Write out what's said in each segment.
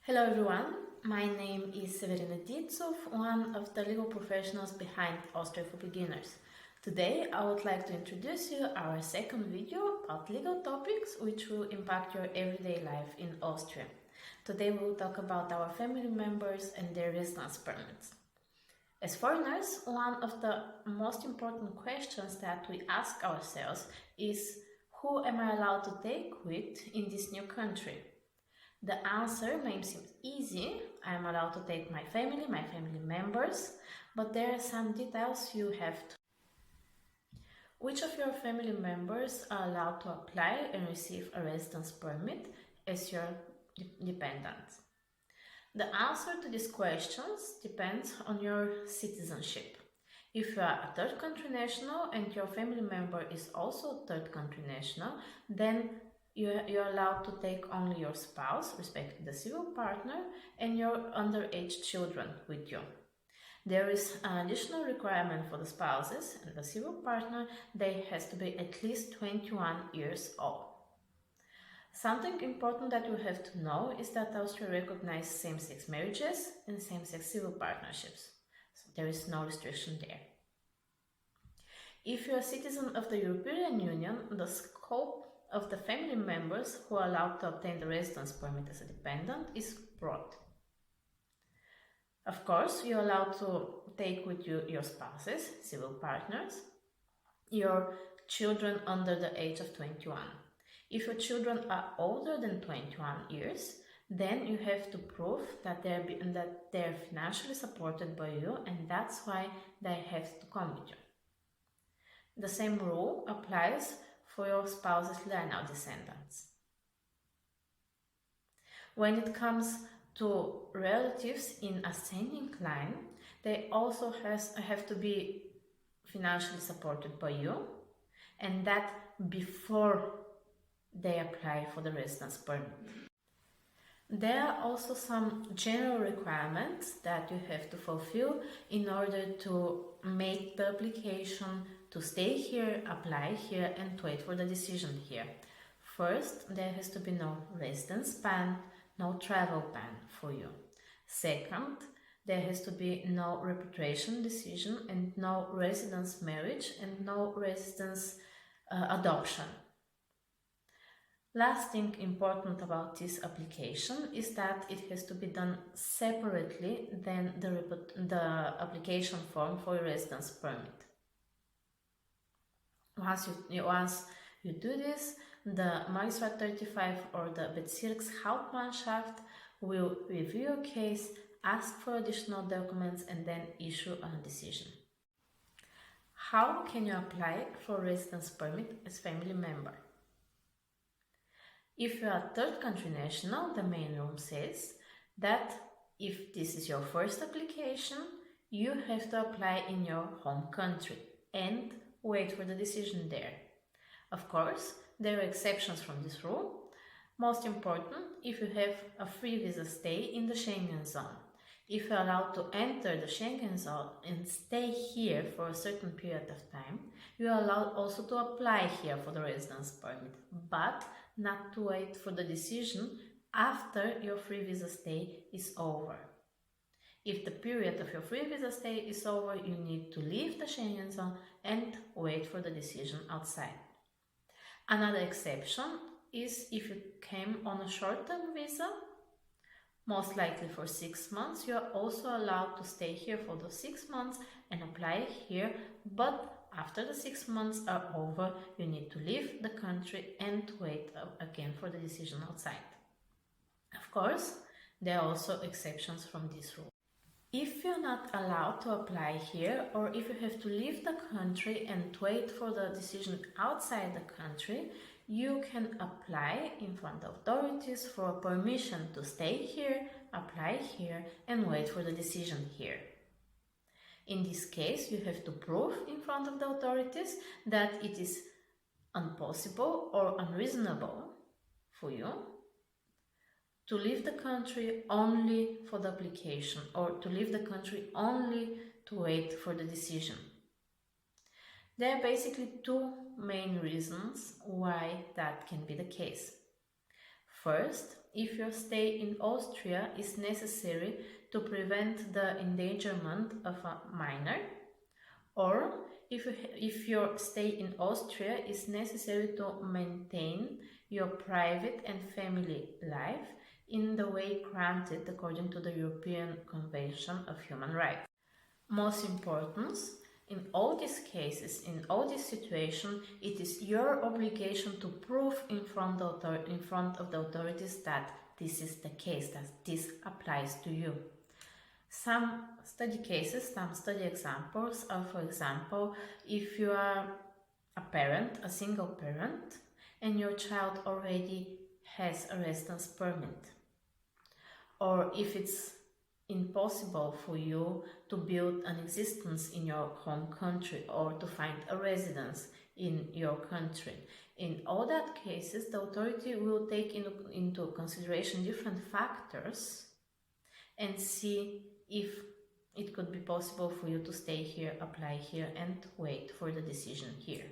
Hello everyone, my name is Severina Ditsov, one of the legal professionals behind Austria for Beginners. Today I would like to introduce you our second video about legal topics which will impact your everyday life in Austria. Today we will talk about our family members and their residence permits. As foreigners, one of the most important questions that we ask ourselves is, who am I allowed to take with in this new country? The answer may seem easy. I am allowed to take my family members, but there are some details you have to. Which of your family members are allowed to apply and receive a residence permit as your dependent? The answer to these questions depends on your citizenship. If you are a third country national and your family member is also a third country national, then you're allowed to take only your spouse, respectively the civil partner, and your underage children with you. There is an additional requirement for the spouses and the civil partner. They has to be at least 21 years old. Something important that you have to know is that Austria recognizes same-sex marriages and same-sex civil partnerships. So there is no restriction there. If you are a citizen of the European Union, the scope of the family members who are allowed to obtain the residence permit as a dependent is broad. Of course, you're allowed to take with you your spouses, civil partners, your children under the age of 21. If your children are older than 21 years, then you have to prove that they're financially supported by you, and that's why they have to come with you. The same rule applies for your spouse's lineal descendants. When it comes to relatives in ascending line, they also have to be financially supported by you, and that before they apply for the residence permit. There are also some general requirements that you have to fulfill in order to make the application to stay here, apply here, and wait for the decision here. First, there has to be no residence ban, no travel ban for you. Second, there has to be no repatriation decision and no residence marriage and no residence adoption. Last thing important about this application is that it has to be done separately than the application form for your residence permit. Once you do this, the Magistrate 35 or the Bezirkshauptmannschaft will review your case, ask for additional documents, and then issue a decision. How can you apply for a residence permit as family member? If you are a third country national, the main rule says that if this is your first application, you have to apply in your home country and wait for the decision there. Of course, there are exceptions from this rule. Most important, if you have a free visa stay in the Schengen zone. If you're allowed to enter the Schengen zone and stay here for a certain period of time, you are allowed also to apply here for the residence permit, but not to wait for the decision after your free visa stay is over. If the period of your free visa stay is over, you need to leave the Schengen zone and wait for the decision outside. Another exception is if you came on a short-term visa, most likely for 6 months, you are also allowed to stay here for those 6 months and apply here, but after the 6 months are over, you need to leave the country and wait again for the decision outside. Of course, there are also exceptions from this rule. If you're not allowed to apply here, or if you have to leave the country and wait for the decision outside the country, you can apply in front of authorities for permission to stay here, apply here, and wait for the decision here. In this case, you have to prove in front of the authorities that it is impossible or unreasonable for you to leave the country only for the application, or to leave the country only to wait for the decision. There are basically two main reasons why that can be the case. First, if your stay in Austria is necessary to prevent the endangerment of a minor, or if your stay in Austria is necessary to maintain your private and family life in the way granted according to the European Convention of Human Rights. Most important, in all these cases, in all these situations, it is your obligation to prove in front of the authorities that this is the case, that this applies to you. Some study cases, some study examples are, for example, if you are a parent, a single parent, and your child already has a residence permit, or if it's impossible for you to build an existence in your home country or to find a residence in your country. In all that cases, the authority will take into consideration different factors and see if it could be possible for you to stay here, apply here, and wait for the decision here.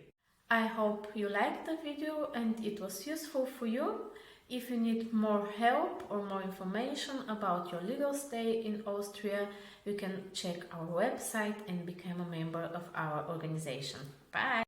I hope you liked the video and it was useful for you. If you need more help or more information about your legal stay in Austria, you can check our website and become a member of our organization. Bye!